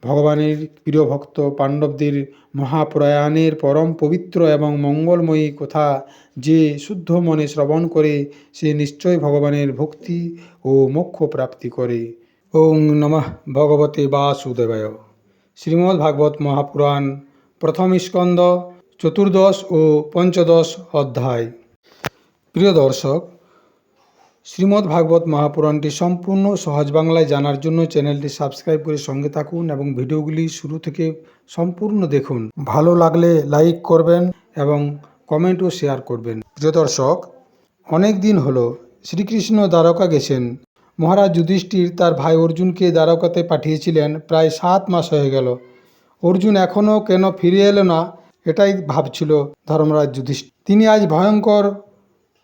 ভগবানের প্রিয় ভক্ত পাণ্ডবদের মহাপ্রয়াণের পরম পবিত্র এবং মঙ্গলময়ী কথা যে শুদ্ধ মনে শ্রবণ করে সে নিশ্চয় ভগবানের ভক্তি ও মোক্ষ প্রাপ্তি করে। ওং নমঃ ভগবতে বাসুদেবায়। শ্রীমদ্ ভাগবত মহাপুরাণ প্রথম স্কন্দ চতুর্দশ ও পঞ্চদশ অধ্যায়। প্রিয় দর্শক, শ্রীমদ্ ভাগবত মহাপুরাণটি সম্পূর্ণ সহজ বাংলায় জানার জন্য চ্যানেলটি সাবস্ক্রাইব করে সঙ্গে থাকুন এবং ভিডিওগুলি শুরু থেকে সম্পূর্ণ দেখুন। ভালো লাগলে লাইক করবেন এবং কমেন্ট ও শেয়ার করবেন। প্রিয় দর্শক, অনেক দিন হলো শ্রীকৃষ্ণ দ্বারকা গেছেন। মহারাজ যুধিষ্ঠির তার ভাই অর্জুনকে দ্বারকাতে পাঠিয়েছিলেন। প্রায় 7 মাস হয়ে গেল। অর্জুন এখনও কেন ফিরে এলো না, এটাই ভাবছিল ধর্মরাজ যুধিষ্ঠির। তিনি আজ ভয়ঙ্কর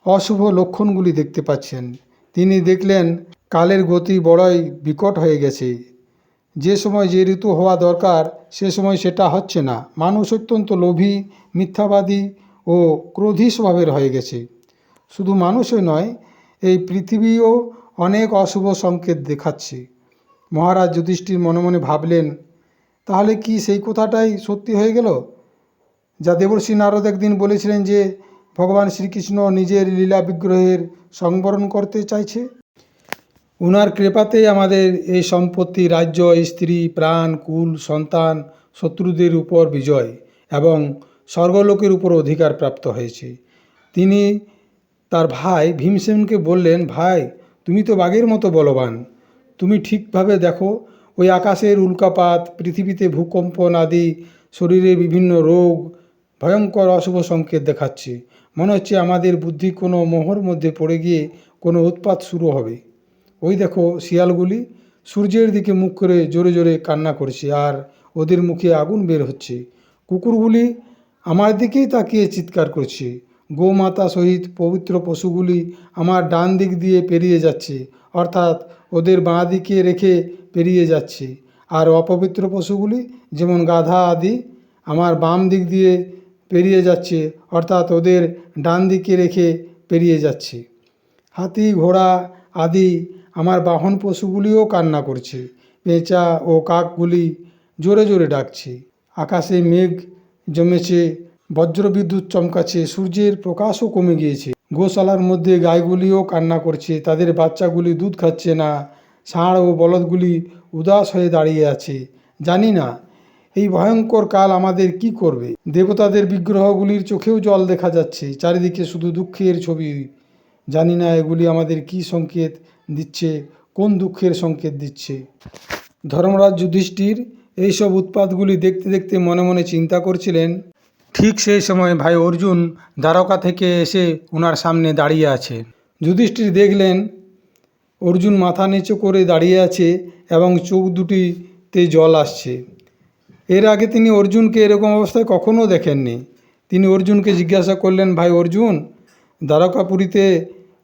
অশুভ লক্ষণগুলি দেখতে পাচ্ছেন। তিনি দেখলেন কালের গতি বড়ই বিকট হয়ে গেছে। যে সময় যে ঋতু হওয়া দরকার সে সময় সেটা হচ্ছে না। মানুষ অত্যন্ত লোভী, মিথ্যাবাদী ও ক্রোধী স্বভাবের হয়ে গেছে। শুধু মানুষই নয়, এই পৃথিবীও অনেক অশুভ সংকেত দেখাচ্ছে। মহারাজ যুধিষ্ঠির মনে মনে ভাবলেন, তাহলে কি সেই কথাটাই সত্যি হয়ে গেল যা দেবর্ষি নারদ একদিন বলেছিলেন যে ভগবান শ্রীকৃষ্ণ নিজের লীলা বিগ্রহের সংবরণ করতে চাইছে? উনার কৃপাতেই আমাদের এই সম্পত্তি, রাজ্য, স্ত্রী, প্রাণ, কুল, সন্তান, শত্রুদের উপর বিজয় এবং স্বর্গলোকের উপর অধিকার প্রাপ্ত হয়েছে। তিনি তার ভাই ভীমসেনকে বললেন, ভাই, তুমি তো বাঘের মতো বলবান। তুমি ঠিকভাবে দেখো, ওই আকাশের উল্কাপাত, পৃথিবীতে ভূকম্পন আদি, শরীরে বিভিন্ন রোগ, ভয়ঙ্কর অশুভ সংকেত দেখাচ্ছে। মনে হচ্ছে আমাদের বুদ্ধি কোনো মোহর মধ্যে পড়ে গিয়ে কোনো উৎপাত শুরু হবে। ওই দেখো, শিয়ালগুলি সূর্যের দিকে মুখ করে জোরে জোরে কান্না করছে আর ওদের মুখে আগুন বের হচ্ছে। কুকুরগুলি আমার দিকেই তাকিয়ে চিৎকার করছে। গোমাতা সহিত পবিত্র পশুগুলি আমার ডান দিক দিয়ে পেরিয়ে যাচ্ছে, অর্থাৎ ওদের বাঁ দিকে রেখে পেরিয়ে যাচ্ছে। আর অপবিত্র পশুগুলি যেমন গাধা আদি আমার বাম দিক দিয়ে পেরিয়ে যাচ্ছে, অর্থাৎ ওদের ডান দিকে রেখে পেরিয়ে যাচ্ছে। হাতি, ঘোড়া আদি আমার বাহন পশুগুলিও কান্না করছে। পেঁচা ও কাকগুলি জোরে জোরে ডাকছে। আকাশে মেঘ জমেছে, বজ্রবিদ্যুৎ চমকাচ্ছে, সূর্যের প্রকাশও কমে গিয়েছে। গোশালার মধ্যে গাইগুলিও কান্না করছে, তাদের বাচ্চাগুলি দুধ খাচ্ছে না। ষাঁড় ও বলদগুলি উদাস হয়ে দাঁড়িয়ে আছে। জানি না এই ভয়ঙ্কর কাল আমাদের কি করবে। দেবতাদের বিগ্রহগুলির চোখেও জল দেখা যাচ্ছে, চারিদিকে শুধু দুঃখের ছবি। জানি না এগুলি আমাদের কি সংকেত দিচ্ছে, কোন দুঃখের সংকেত দিচ্ছে। ধর্মরাজ যুধিষ্ঠির এইসব উৎপাতগুলি দেখতে দেখতে মনে মনে চিন্তা করছিলেন। ঠিক সেই সময় ভাই অর্জুন দ্বারকা থেকে এসে ওনার সামনে দাঁড়িয়ে আছে। যুধিষ্ঠির দেখলেন অর্জুন মাথা নিচু করে দাঁড়িয়ে আছে এবং চোখ দুটিতে জল আসছে। এর আগে তিনি অর্জুনকে এরকম অবস্থায় কখনো দেখেননি। তিনি অর্জুনকে জিজ্ঞাসা করলেন, ভাই অর্জুন, দ্বারকাপুরীতে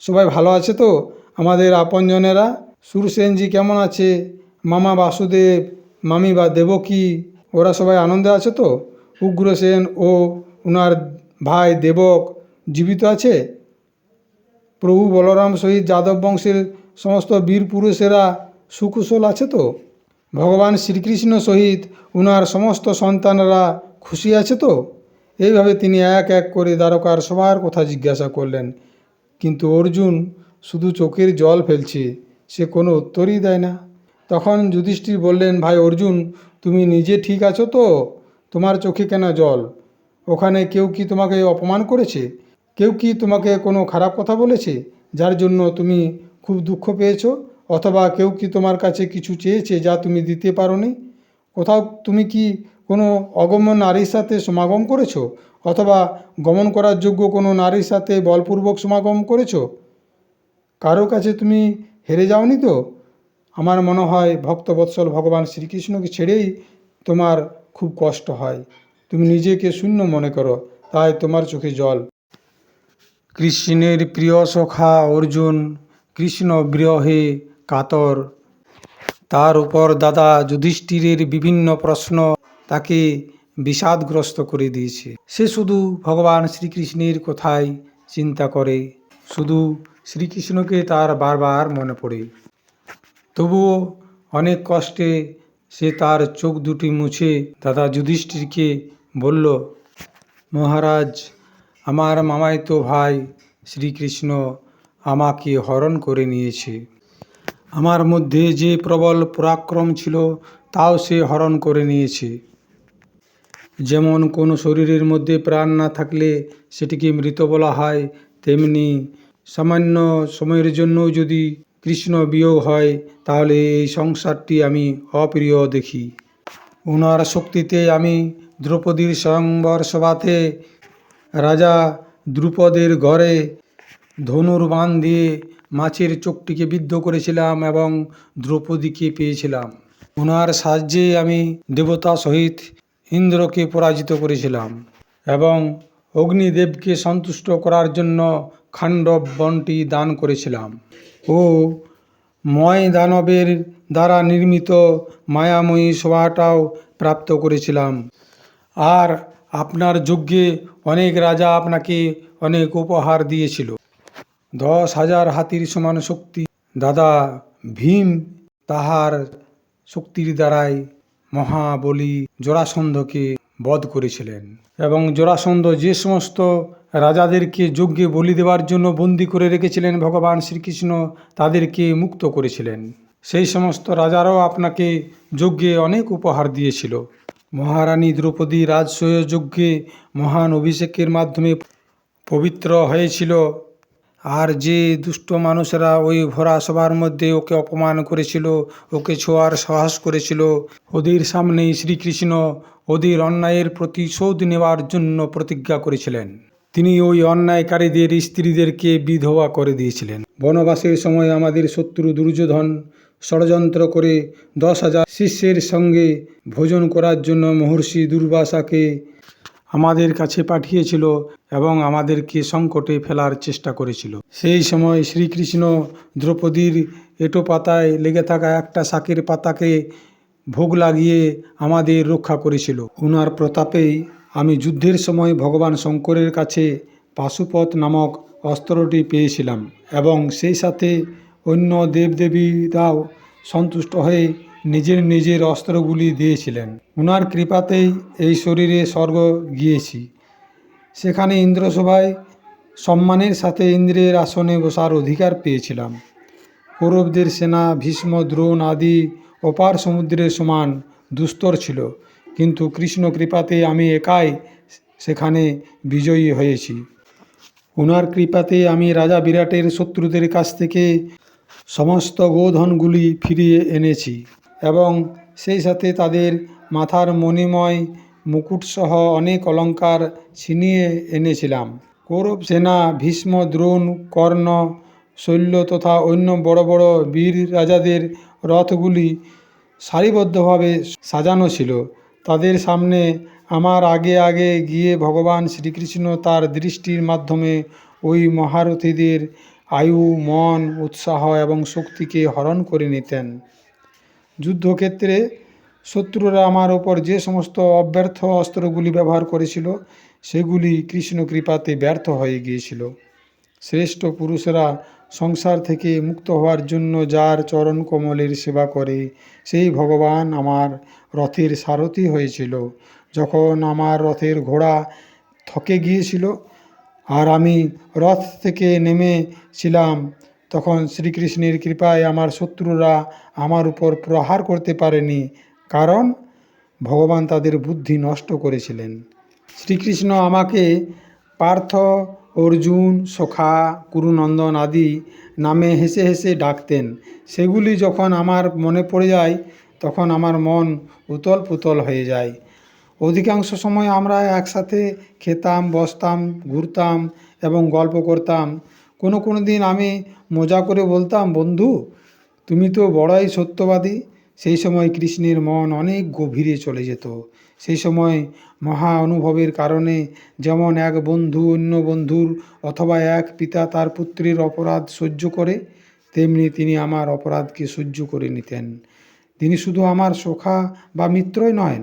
সবাই ভালো আছে তো? আমাদের আপনজনেরা, সুরসেনজি কেমন আছে? মামা বাসুদেব, মামি বা দেবকী, ওরা সবাই আনন্দে আছে তো? উগ্রসেন ও ওনার ভাই দেবক জীবিত আছে? প্রভু বলরাম সহিত যাদব বংশের সমস্ত বীর পুরুষেরা সুকুশল আছে তো? ভগবান শ্রীকৃষ্ণ সহিত ওনার সমস্ত সন্তানরা খুশি আছে তো? এইভাবে তিনি এক এক করে দ্বারকার সবার কথা জিজ্ঞাসা করলেন। কিন্তু অর্জুন শুধু চোখের জল ফেলছে, সে কোনো উত্তরই দেয় না। তখন যুধিষ্ঠির বললেন, ভাই অর্জুন, তুমি নিজে ঠিক আছো তো? তোমার চোখে কেন জল? ওখানে কেউ কি তোমাকে অপমান করেছে? কেউ কি তোমাকে কোনো খারাপ কথা বলেছে যার জন্য তুমি খুব দুঃখ পেয়েছো? অথবা কেউ কি তোমার কাছে কিছু চেয়েছে যা তুমি দিতে পারোনি? কোথাও তুমি কি কোনো অগম্য নারীর সাথে সমাগম করেছো? অথবা গমন করার যোগ্য কোনো নারীর সাথে বলপূর্বক সমাগম করেছো? কারো কাছে তুমি হেরে যাওনি তো? আমার মনে হয় ভক্তবৎসল ভগবান শ্রীকৃষ্ণকে ছেড়েই তোমার খুব কষ্ট হয়। তুমি নিজেকে শূন্য মনে করো, তাই তোমার চোখে জল। কৃষ্ণের প্রিয় সখা অর্জুন কৃষ্ণ বিরহে কাতর। তার উপর দাদা যুধিষ্ঠিরের বিভিন্ন প্রশ্ন তাকে বিষাদগ্রস্ত করে দিয়েছে। সে শুধু ভগবান শ্রীকৃষ্ণের কথাই চিন্তা করে, শুধু শ্রীকৃষ্ণকে তার বারবার মনে পড়ে। তবুও অনেক কষ্টে সে তার চোখ দুটি মুছে দাদা যুধিষ্ঠিরকে বলল, মহারাজ, আমার মামাতো ভাই শ্রীকৃষ্ণ আমাকে হরণ করে নিয়েছে। আমার মধ্যে যে প্রবল পরাক্রম ছিল তাও সে হরণ করে নিয়েছে। যেমন কোনো শরীরের মধ্যে প্রাণ না থাকলে সেটিকে মৃত বলা হয়, তেমনি সামান্য সময়ের জন্য যদি কৃষ্ণ বিয়োগ হয় তাহলে এই সংসারটি আমি অপ্রিয় দেখি। ওনার শক্তিতে আমি দ্রৌপদীর স্বয়ংবর সভাতে রাজা দ্রুপদের ঘরে ধনুর বাণ দিয়ে মাছের চোখটিকে বিদ্ধ করেছিলাম এবং দ্রৌপদীকে পেয়েছিলাম। ওনার সাহায্যে আমি দেবতা সহিত ইন্দ্রকে পরাজিত করেছিলাম এবং অগ্নিদেবকে সন্তুষ্ট করার জন্য খাণ্ডব বনটি দান করেছিলাম ও ময় দানবের দ্বারা নির্মিত মায়াময়ী সভাটাও প্রাপ্ত করেছিলাম। আর আপনার যজ্ঞে অনেক রাজা আপনাকে অনেক উপহার দিয়েছিল। 10,000 হাতির সমান শক্তি দাদা ভীম তাহার শক্তির দ্বারাই মহাবলী জরাসন্ধকে বধ করেছিলেন এবং জরাসন্ধ যে সমস্ত রাজাদেরকে যজ্ঞে বলি দেওয়ার জন্য বন্দী করে রেখেছিলেন ভগবান শ্রীকৃষ্ণ তাদেরকে মুক্ত করেছিলেন। সেই সমস্ত রাজারাও আপনাকে যজ্ঞে অনেক উপহার দিয়েছিল। মহারানী দ্রৌপদী রাজসূয় যজ্ঞে মহান অভিষেকের মাধ্যমে পবিত্র হয়েছিল। আর যে দুষ্ট মানুষেরা ওই ভরা সভার মধ্যে ওকে অপমান করেছিল, ওকে ছোঁয়ার সাহস করেছিল, ওদের সামনেই শ্রীকৃষ্ণ ওদের অন্যায়ের প্রতিশোধ নেওয়ার জন্য প্রতিজ্ঞা করেছিলেন। তিনি ওই অন্যায়কারীদের স্ত্রীদেরকে বিধবা করে দিয়েছিলেন। বনবাসের সময় আমাদের শত্রু দুর্যোধন ষড়যন্ত্র করে 10,000 শিষ্যের সঙ্গে ভোজন করার জন্য মহর্ষি দুর্বাসাকে আমাদের কাছে পাঠিয়েছিল এবং আমাদেরকে সংকটে ফেলার চেষ্টা করেছিল। সেই সময় শ্রীকৃষ্ণ দ্রৌপদীর এঁটো পাতায় লেগে থাকা একটা শাকের পাতাকে ভোগ লাগিয়ে আমাদের রক্ষা করেছিল। ওনার প্রতাপেই আমি যুদ্ধের সময় ভগবান শঙ্করের কাছে পাশুপত নামক অস্ত্রটি পেয়েছিলাম এবং সেই সাথে অন্য দেবদেবীরাও সন্তুষ্ট হয়ে নিজের নিজের অস্ত্রগুলি দিয়েছিলেন। ওনার কৃপাতেই এই শরীরে স্বর্গ গিয়েছি। সেখানে ইন্দ্রসভায় সম্মানের সাথে ইন্দ্রের আসনে বসার অধিকার পেয়েছিলাম। কৌরবদের সেনা ভীষ্ম, দ্রোণ আদি অপার সমুদ্রের সমান দুস্তর ছিল, কিন্তু কৃষ্ণ কৃপাতে আমি একাই সেখানে বিজয়ী হয়েছি। ওনার কৃপাতে আমি রাজা বিরাটের শত্রুদের কাছ থেকে সমস্ত গোধনগুলি ফিরিয়ে এনেছি এবং সেই সাথে তাদের মাথার মণিময় মুকুটসহ অনেক অলঙ্কার ছিনিয়ে এনেছিলাম। কৌরব সেনা ভীষ্ম, দ্রোণ, কর্ণ, শৈল্য তথা অন্য বড় বড় বীর রাজাদের রথগুলি সারিবদ্ধভাবে সাজানো ছিল। তাদের সামনে আমার আগে আগে গিয়ে ভগবান শ্রীকৃষ্ণ তার দৃষ্টির মাধ্যমে ওই মহারথীদের আয়ু, মন, উৎসাহ এবং শক্তিকে হরণ করে নিতেন। যুদ্ধক্ষেত্রে শত্রুরা আমার ওপর যে সমস্ত অব্যর্থ অস্ত্রগুলি ব্যবহার করেছিল সেগুলি কৃষ্ণ কৃপাতে ব্যর্থ হয়ে গিয়েছিল। শ্রেষ্ঠ পুরুষেরা সংসার থেকে মুক্ত হওয়ার জন্য যার চরণ কমলের সেবা করে সেই ভগবান আমার রথের সারথি হয়েছিল। যখন আমার রথের ঘোড়া থকে গিয়েছিল আর আমি রথ থেকে নেমেছিলাম, তখন শ্রীকৃষ্ণের কৃপায় আমার শত্রুরা আমার উপর প্রহার করতে পারেনি, কারণ ভগবান তাদের বুদ্ধি নষ্ট করেছিলেন। শ্রীকৃষ্ণ আমাকে পার্থ, অর্জুন, সখা, কুরুনন্দন আদি নামে হেসে হেসে ডাকতেন। সেগুলি যখন আমার মনে পড়ে যায় তখন আমার মন উতল পুতল হয়ে যায়। অধিকাংশ সময় আমরা একসাথে খেতাম, বসতাম, ঘুরতাম এবং গল্প করতাম। কোনো দিন আমি মজা করে বলতাম, বন্ধু তুমি তো বড়ই সত্যবাদী। সেই সময় কৃষ্ণের মন অনেক গভীরে চলে যেত। সেই সময় মহা অনুভবের কারণে যেমন এক বন্ধু অন্য বন্ধুর অথবা এক পিতা তার পুত্রের অপরাধ সহ্য করে, তেমনি তিনি আমার অপরাধকে সহ্য করে নিতেন। তিনি শুধু আমার সখা বা মিত্রই নয়,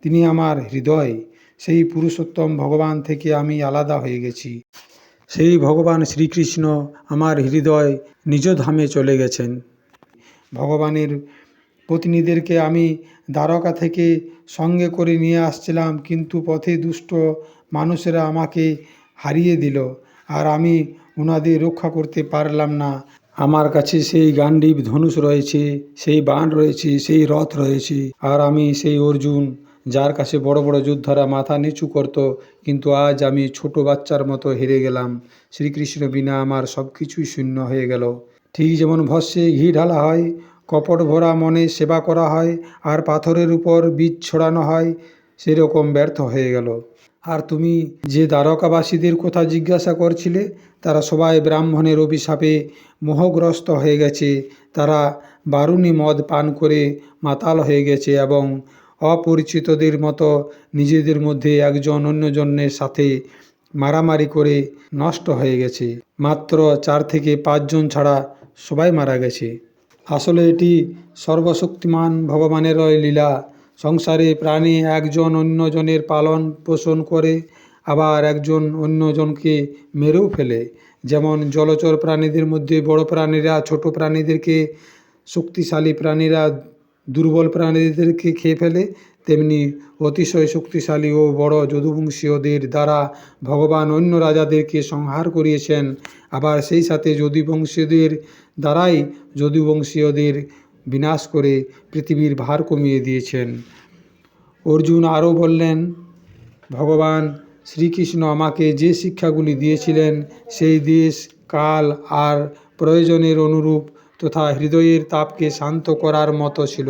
তিনি আমার হৃদয়। সেই পুরুষোত্তম ভগবান থেকে আমি আলাদা হয়ে গেছি। সেই ভগবান শ্রীকৃষ্ণ আমার হৃদয় নিজ ধামে চলে গেছেন। ভগবানের পত্নীদেরকে আমি দ্বারকা থেকে সঙ্গে করে নিয়ে আসছিলাম, কিন্তু পথে দুষ্ট মানুষেরা আমাকে হারিয়ে দিল, আর আমি ওনাদের রক্ষা করতে পারলাম না। আমার কাছে সেই গান্ডীব ধনুষ রয়েছে, সেই বাণ রয়েছে, সেই রথ রয়েছে, আর আমি সেই অর্জুন, যার কাছে বড় বড় যোদ্ধারা মাথা নিচু করত, কিন্তু আজ আমি ছোট বাচ্চার মতো হেরে গেলাম। শ্রীকৃষ্ণ বিনা আমার সব কিছুই শূন্য হয়ে গেল। ঠিক যেমন ভস্যে ঘি ঢালা হয়, কপট ভরা মনে সেবা করা হয়, আর পাথরের উপর বীজ ছড়ানো হয়, সেরকম ব্যর্থ হয়ে গেল। আর তুমি যে দ্বারকাবাসীদের কথা জিজ্ঞাসা করছিলে, তারা সবাই ব্রাহ্মণের অভিশাপে মোহগ্রস্ত হয়ে গেছে। তারা বারুণী মদ পান করে মাতাল হয়ে গেছে এবং অপরিচিতদের মতো নিজেদের মধ্যে একজন অন্যজনের সাথে মারামারি করে নষ্ট হয়ে গেছে। মাত্র 4 থেকে 5 জন ছাড়া সবাই মারা গেছে। আসলে এটি সর্বশক্তিমান ভগবানেরই লীলা। সংসারে প্রাণী একজন অন্যজনের পালন পোষণ করে, আবার একজন অন্যজনকে মেরেও ফেলে। যেমন জলচর প্রাণীদের মধ্যে বড় প্রাণীরা ছোট প্রাণীদেরকে, শক্তিশালী প্রাণীরা দুর্বল প্রাণীদেরকে খেয়ে ফেলে, তেমনি অতিশয় শক্তিশালী ও বড় যদুবংশীয়দের দ্বারা ভগবান অন্য রাজাদেরকে সংহার করিয়েছেন। আবার সেই সাথে যদুবংশীয়দের দ্বারাই যদুবংশীয়দের বিনাশ করে পৃথিবীর ভার কমিয়ে দিয়েছেন। অর্জুন আরও বললেন, ভগবান শ্রীকৃষ্ণ আমাকে যে শিক্ষাগুলি দিয়েছিলেন, সেই দেশ, কাল আর প্রয়োজনের অনুরূপ তথা হৃদয়ের তাপকে শান্ত করার মতো ছিল।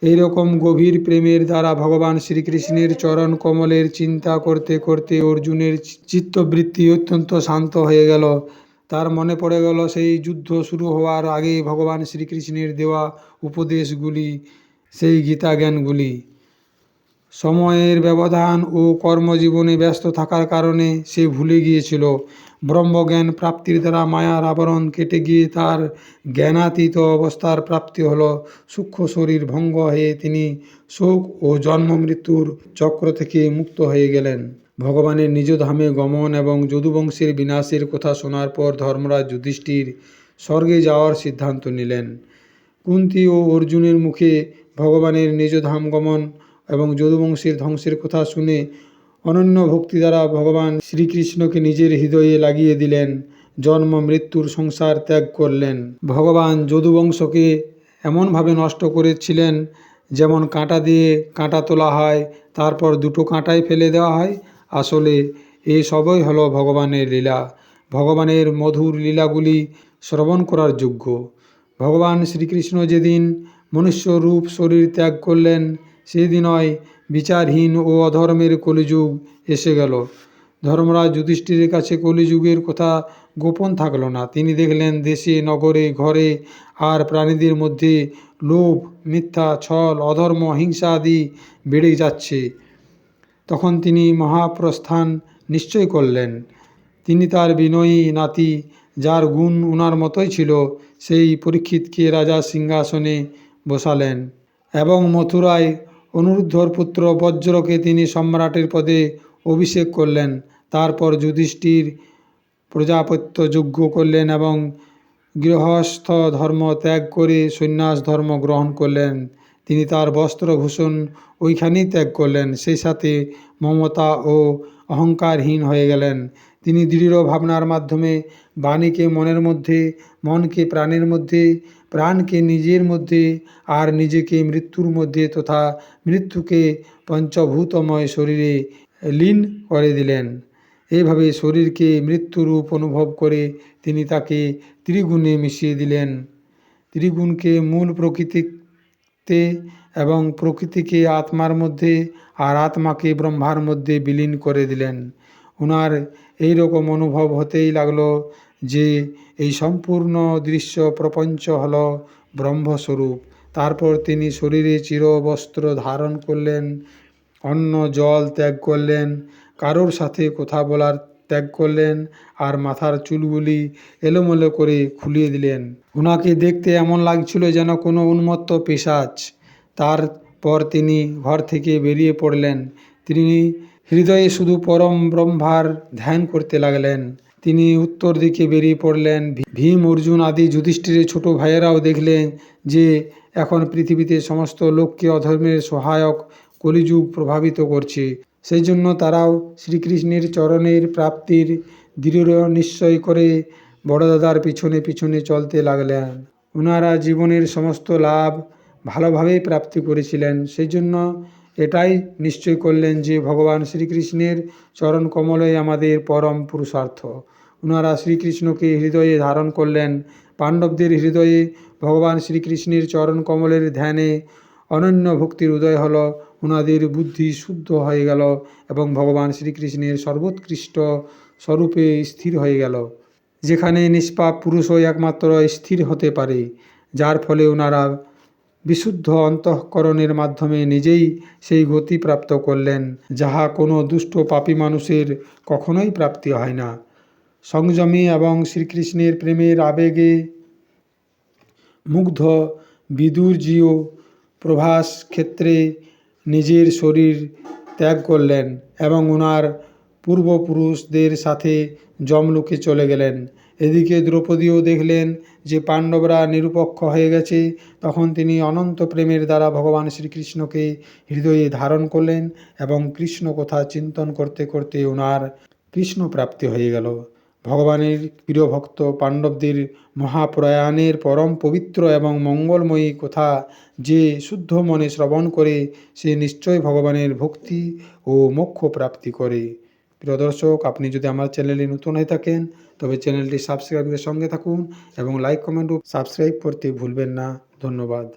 এইরকম গভীর প্রেমের দ্বারা ভগবান শ্রীকৃষ্ণের চরণ কমলের চিন্তা করতে করতে অর্জুনের চিত্তবৃত্তি অত্যন্ত শান্ত হয়ে গেল। তার মনে পড়ে গেল সেই যুদ্ধ শুরু হওয়ার আগে ভগবান শ্রীকৃষ্ণের দেওয়া উপদেশগুলি, সেই গীতা জ্ঞানগুলি। সময়ের ব্যবধান ও কর্মজীবনে ব্যস্ত থাকার কারণে সে ভুলে গিয়েছিল। ব্রহ্মজ্ঞান প্রাপ্তির দ্বারা মায়ার আবরণ কেটে গিয়ে তার জ্ঞানাতীত অবস্থার প্রাপ্তি হল। সূক্ষ্ম শরীর ভঙ্গ হয়ে তিনি শোক ও জন্ম মৃত্যুর চক্র থেকে মুক্ত হয়ে গেলেন। ভগবানের নিজ ধামে গমন এবং যদুবংশের বিনাশের কথা শোনার পর ধর্মরাজ যুধিষ্ঠির স্বর্গে যাওয়ার সিদ্ধান্ত নিলেন। কুন্তী ও অর্জুনের মুখে ভগবানের নিজ ধাম গমন এবং যদুবংশের ধ্বংসের কথা শুনে অনন্য ভক্তি দ্বারা ভগবান শ্রীকৃষ্ণকে নিজের হৃদয়ে লাগিয়ে দিলেন। জন্ম মৃত্যুর সংসার ত্যাগ করলেন। ভগবান যদুবংশকে এমনভাবে নষ্ট করেছিলেন, যেমন কাঁটা দিয়ে কাঁটা তোলা হয়, তারপর দুটো কাঁটাই ফেলে দেওয়া হয়। আসলে এই সবই হলো ভগবানের লীলা। ভগবানের মধুর লীলাগুলি শ্রবণ করার যোগ্য। ভগবান শ্রীকৃষ্ণ যেদিন মনুষ্য রূপ শরীর ত্যাগ করলেন, সেদিনই বিচারহীন ও অধর্মের কলিযুগ এসে গেল। ধর্মরাজ যুধিষ্ঠিরের কাছে কলিযুগের কথা গোপন থাকল না। তিনি দেখলেন দেশে, নগরে, ঘরে আর প্রাণীদের মধ্যে লোভ, মিথ্যা, ছল, অধর্ম, হিংসা আদি বেড়ে যাচ্ছে। তখন তিনি মহাপ্রস্থান নিশ্চয় করলেন। তিনি তার বিনয়ী নাতি, যার গুণ ওনার মতোই ছিল, সেই পরীক্ষিতকে রাজা সিংহাসনে বসালেন এবং মথুরায় অনিরুদ্ধর পুত্র বজ্রকে তিনি সম্রাটের পদে অভিষেক করলেন। তারপর যুধিষ্ঠির প্রজাপত্য যজ্ঞ করলেন এবং গৃহস্থ ধর্ম ত্যাগ করে সন্ন্যাস ধর্ম গ্রহণ করলেন। তিনি তার বস্ত্রভূষণ ওইখানেই ত্যাগ করলেন। সেই সাথে মমতা ও অহংকারহীন হয়ে গেলেন। তিনি দৃঢ় ভাবনার মাধ্যমে বাণীকে মনের মধ্যে, মনকে প্রাণের মধ্যে, প্রাণকে নিজের মধ্যে আর নিজেকে মৃত্যুর মধ্যে তথা মৃত্যুকে পঞ্চভূতময় শরীরে লীন করে দিলেন। এইভাবে শরীরকে মৃত্যুরূপ অনুভব করে তিনি তাকে ত্রিগুণে মিশিয়ে দিলেন। ত্রিগুণকে মূল প্রকৃতিতে এবং প্রকৃতিকে আত্মার মধ্যে আর আত্মাকে ব্রহ্মার মধ্যে বিলীন করে দিলেন। ওনার এই রকম অনুভব হতেই লাগলো যে এই সম্পূর্ণ দৃশ্য প্রপঞ্চ হল ব্রহ্মস্বরূপ। তারপর তিনি শরীরে চিরবস্ত্র ধারণ করলেন, অন্ন জল ত্যাগ করলেন, কারোর সাথে কথা বলার ত্যাগ করলেন, আর মাথার চুলগুলি এলোমেলো করে খুলিয়ে দিলেন। ওনাকে দেখতে এমন লাগছিল যেন কোনো উন্মত্ত পিশাচ। তারপর তিনি ঘর থেকে বেরিয়ে পড়লেন। তিনি হৃদয়ে শুধু পরম ব্রহ্মার ধ্যান করতে লাগলেন। তিনি উত্তর দিকে বেরিয়ে পড়লেন। ভীম, অর্জুন আদি যুধিষ্ঠিরের ছোট ভাইয়েরাও দেখলেন যে এখন পৃথিবীতে সমস্ত লোককে অধর্মের সহায়ক কলিযুগ প্রভাবিত করছে। সেই জন্য তারাও শ্রীকৃষ্ণের চরণের প্রাপ্তির দৃঢ় নিশ্চয় করে বড়দাদার পিছনে পিছনে চলতে লাগলেন। ওনারা জীবনের সমস্ত লাভ ভালোভাবেই প্রাপ্তি করেছিলেন, সেই জন্য এটাই নিশ্চয় করলেন যে ভগবান শ্রীকৃষ্ণের চরণ কমলই আমাদের পরম পুরুষার্থ। ওনারা শ্রীকৃষ্ণকে হৃদয়ে ধারণ করলেন। পাণ্ডবদের হৃদয়ে ভগবান শ্রীকৃষ্ণের চরণ কমলের ধ্যানে অনন্য ভক্তির উদয় হলো। ওনাদের বুদ্ধি শুদ্ধ হয়ে গেল এবং ভগবান শ্রীকৃষ্ণের সর্বোৎকৃষ্ট স্বরূপে স্থির হয়ে গেল, যেখানে নিষ্পাপ পুরুষই একমাত্র স্থির হতে পারে, যার ফলে ওনারা বিশুদ্ধ অন্তঃকরণের মাধ্যমে নিজেই সেই গতি প্রাপ্ত করলেন, যাহা কোনো দুষ্ট পাপী মানুষের কখনোই প্রাপ্তি হয় না। সংযমী এবং শ্রীকৃষ্ণের প্রেমের আবেগে মুগ্ধ বিদুরজিও প্রভাস ক্ষেত্রে নিজের শরীর ত্যাগ করলেন এবং ওনার পূর্বপুরুষদের সাথে যমলোকে চলে গেলেন। এদিকে দ্রৌপদীও দেখলেন যে পাণ্ডবরা নিরুপেক্ষ হয়ে গেছে, তখন তিনি অনন্ত প্রেমের দ্বারা ভগবান শ্রীকৃষ্ণকে হৃদয়ে ধারণ করলেন এবং কৃষ্ণ কথা চিন্তন করতে করতে ওনার কৃষ্ণ প্রাপ্তি হয়ে গেল। ভগবানের প্রিয় ভক্ত পাণ্ডবদের মহাপ্রয়াণের পরম পবিত্র এবং মঙ্গলময়ী কথা যে শুদ্ধ মনে শ্রবণ করে সে নিশ্চয় ভগবানের ভক্তি ও মোক্ষ প্রাপ্তি করে। প্রিয় দর্শক, আপনি যদি আমার চ্যানেলে নতুন হয়ে থাকেন তবে চ্যানেলটি সাবস্ক্রাইবের সঙ্গে থাকুন এবং লাইক, কমেন্ট ও সাবস্ক্রাইব করতে ভুলবেন না। ধন্যবাদ।